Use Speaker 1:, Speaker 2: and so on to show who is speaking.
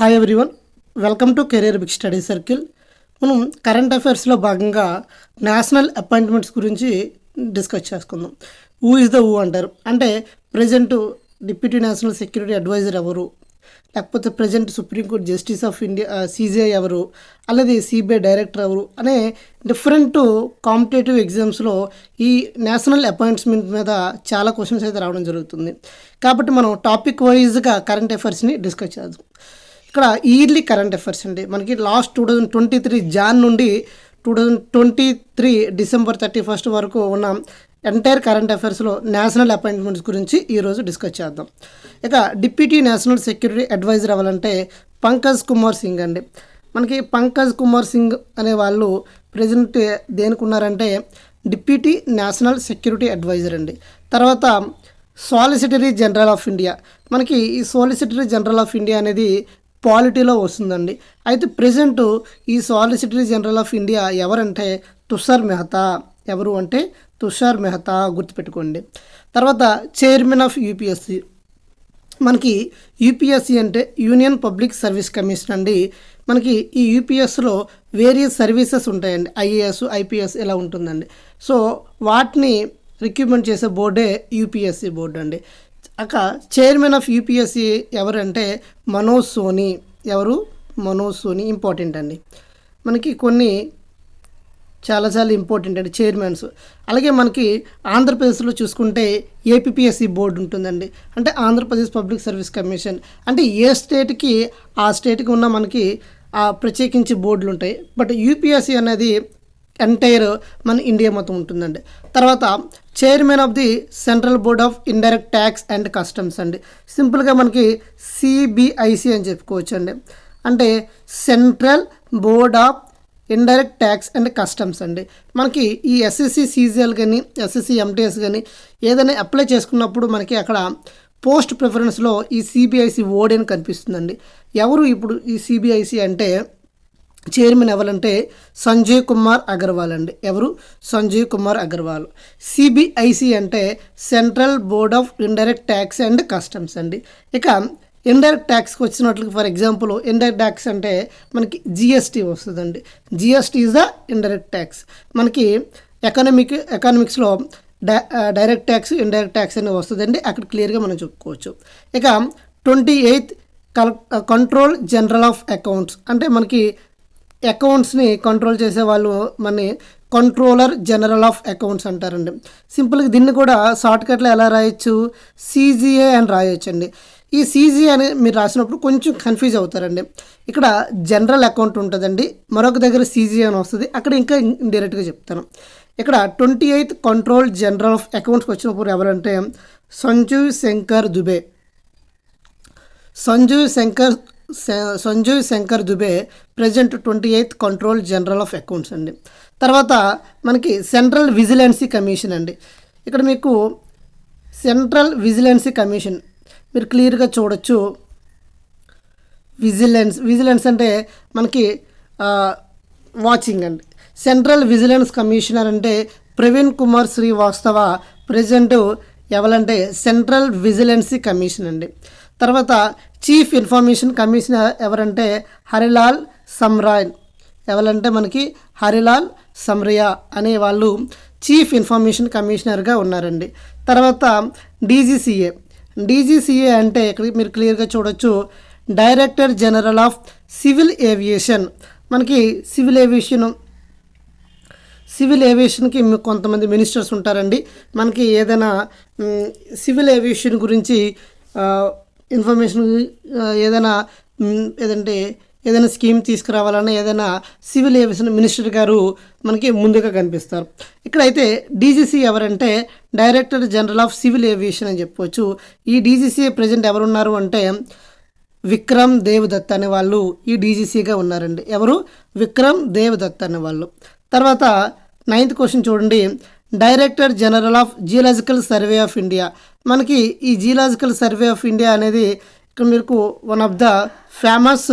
Speaker 1: Hi everyone, welcome to career big study circle. మనం current అఫైర్స్లో భాగంగా నేషనల్ అపాయింట్మెంట్స్ గురించి డిస్కస్ చేసుకుందాం. హూ ఇస్ ద హూ అంటారు అంటే present deputy national security advisor ఎవరు, లేకపోతే present supreme court justice of India CJI ఎవరు, అలాగే సిబిఐ డైరెక్టర్ ఎవరు అనే డిఫరెంట్ కాంపిటేటివ్ ఎగ్జామ్స్లో ఈ నేషనల్ అపాయింట్మెంట్ మీద చాలా క్వశ్చన్స్ అయితే రావడం జరుగుతుంది. కాబట్టి మనం టాపిక్ వైజ్గా కరెంట్ అఫైర్స్ని డిస్కస్ చేద్దాం. ఇక్కడ ఇయర్లీ కరెంట్ అఫైర్స్ అండి. మనకి లాస్ట్ 2023 జాన్ నుండి 2023 డిసెంబర్ 31 వరకు ఉన్న ఎంటైర్ కరెంట్ అఫైర్స్లో నేషనల్ అపాయింట్మెంట్స్ గురించి ఈరోజు డిస్కస్ చేద్దాం. ఇక డిప్యూటీ నేషనల్ సెక్యూరిటీ అడ్వైజర్ అవ్వాలంటే పంకజ్ కుమార్ సింగ్ అండి. మనకి పంకజ్ కుమార్ సింగ్ అనే వాళ్ళు ప్రజెంట్ దేనికి ఉన్నారంటే డిప్యూటీ నేషనల్ సెక్యూరిటీ అడ్వైజర్ అండి. తర్వాత సాలిసిటరీ జనరల్ ఆఫ్ ఇండియా. మనకి ఈ సాలిసిటరీ జనరల్ ఆఫ్ ఇండియా అనేది పాలిటీలో వస్తుందండి. అయితే ప్రజెంట్ ఈ సాలిసిటరీ జనరల్ ఆఫ్ ఇండియా ఎవరంటే తుషార్ మెహతా. ఎవరు అంటే తుషార్ మెహతా, గుర్తుపెట్టుకోండి. తర్వాత చైర్మన్ ఆఫ్ యూపీఎస్సి. మనకి యూపీఎస్సి అంటే యూనియన్ పబ్లిక్ సర్వీస్ కమిషన్ అండి. మనకి ఈ యూపీఎస్లో వేరియస్ సర్వీసెస్ ఉంటాయండి, ఐఏఎస్ ఐపీఎస్ ఇలా ఉంటుందండి. సో వాటిని రిక్రూట్మెంట్ చేసే బోర్డే యూపీఎస్సి బోర్డు అండి. అక్క చైర్మన్ ఆఫ్ యూపీఎస్సి ఎవరంటే మనోజ్ సోని. ఎవరు? మనోజ్ సోని. ఇంపార్టెంట్ అండి. మనకి కొన్ని చాలా ఇంపార్టెంట్ అండి చైర్మన్స్. అలాగే మనకి ఆంధ్రప్రదేశ్లో చూసుకుంటే ఏపీఎస్సి బోర్డు ఉంటుందండి. అంటే ఆంధ్రప్రదేశ్ పబ్లిక్ సర్వీస్ కమిషన్. అంటే ఏ స్టేట్కి ఆ స్టేట్కి ఉన్న మనకి ఆ ప్రత్యేకించి బోర్డులు ఉంటాయి. బట్ యూపీఎస్సి అనేది ఎంటైర్ మన ఇండియా మొత్తం ఉంటుందండి. తర్వాత chairman of the central board of indirect tax and customs అండి. సింపుల్గా మనకి సిబిఐసి అని చెప్పుకోవచ్చు అండి. అంటే central board of indirect tax and customs అండి. మనకి ఈ ఎస్ఎస్సి సీజీఎల్ కానీ ఎస్ఎస్సి ఎంటీఎస్ కానీ ఏదైనా అప్లై చేసుకున్నప్పుడు మనకి అక్కడ పోస్ట్ ప్రిఫరెన్స్లో ఈ సిబిఐసి ఓడి అని కనిపిస్తుందండి. ఎవరు ఇప్పుడు ఈ సిబిఐసి అంటే చైర్మన్ ఎవరంటే సంజయ్ కుమార్ అగర్వాల్ అండి. ఎవరు? సంజయ్ కుమార్ అగర్వాల్. సిబిఐసి అంటే central board of indirect tax and customs అండి. ఇక ఇండైరెక్ట్ ట్యాక్స్కి వచ్చినట్లకి ఫర్ ఎగ్జాంపుల్ ఇండైరెక్ట్ ట్యాక్స్ అంటే మనకి జిఎస్టీ వస్తుందండి. GST is the indirect tax. మనకి ఎకనామిక్స్లో డైరెక్ట్ ట్యాక్స్ ఇండైరెక్ట్ ట్యాక్స్ అనేది వస్తుందండి. అక్కడ క్లియర్గా మనం చెప్పుకోవచ్చు. ఇక 28th control general of accounts. అంటే మనకి అకౌంట్స్ని కంట్రోల్ చేసే వాళ్ళు మన కంట్రోలర్ జనరల్ ఆఫ్ అకౌంట్స్ అంటారండి. సింపుల్గా దీన్ని కూడా షార్ట్కట్లో ఎలా రాయొచ్చు? సిజిఏ అని రాయొచ్చు అండి. ఈ సిజిఏ అని మీరు రాసినప్పుడు కొంచెం కన్ఫ్యూజ్ అవుతారండి. ఇక్కడ జనరల్ అకౌంట్ ఉంటుందండి, మరొక దగ్గర సిజిఏ అని వస్తుంది. అక్కడ ఇంకా ఇండైరెక్ట్గా చెప్తాను. ఇక్కడ 28th కంట్రోల్ జనరల్ ఆఫ్ అకౌంట్స్కి వచ్చినప్పుడు ఎవరంటే Sanjeev Shankar Dubey. Sanjeev Shankar Dubey present 28th control general of accounts అండి. తర్వాత మనకి సెంట్రల్ విజిలెన్సీ కమిషన్ అండి. ఇక్కడ మీకు సెంట్రల్ విజిలెన్సీ కమిషన్ మీరు క్లియర్గా చూడొచ్చు. విజిలెన్స్ అంటే మనకి వాచింగ్ అండి. సెంట్రల్ విజిలెన్స్ కమిషనర్ అంటే ప్రవీణ్ కుమార్ శ్రీవాస్తవ. ప్రజెంట్ ఎవరంటే సెంట్రల్ విజిలెన్సీ కమిషన్ అండి. తర్వాత చీఫ్ ఇన్ఫర్మేషన్ కమిషనర్ ఎవరంటే హరిలాల్ సమ్రాయ్. ఎవరంటే మనకి హరిలాల్ సమ్రియా అనే వాళ్ళు చీఫ్ ఇన్ఫర్మేషన్ కమిషనర్గా ఉన్నారండి. తర్వాత డీజీసీఏ అంటే ఇక్కడ మీరు క్లియర్గా చూడొచ్చు director general of civil aviation. మనకి సివిల్ ఏవియేషన్కి కొంతమంది మినిస్టర్స్ ఉంటారండి. మనకి ఏదైనా సివిల్ ఏవియేషన్ గురించి ఇన్ఫర్మేషన్ ఏదైనా స్కీమ్ తీసుకురావాలన్నా ఏదైనా సివిల్ ఏవియేషన్ మినిస్టర్ గారు మనకి ముందుగా కనిపిస్తారు. ఇక్కడైతే డీజీసీ ఎవరంటే director general of civil aviation అని చెప్పవచ్చు. ఈ డీజీసీ ప్రజెంట్ ఎవరున్నారు అంటే విక్రమ్ దేవ్ దత్ అనే వాళ్ళు ఈ డీజీసీగా ఉన్నారండి. ఎవరు? విక్రమ్ దేవ్ దత్ అనే వాళ్ళు. తర్వాత 9th క్వశ్చన్ చూడండి. Director general of geological survey of India. మనకి ఈ జియోలాజికల్ సర్వే ఆఫ్ ఇండియా అనేది ఇక్కడ మీకు వన్ ఆఫ్ ద ఫేమస్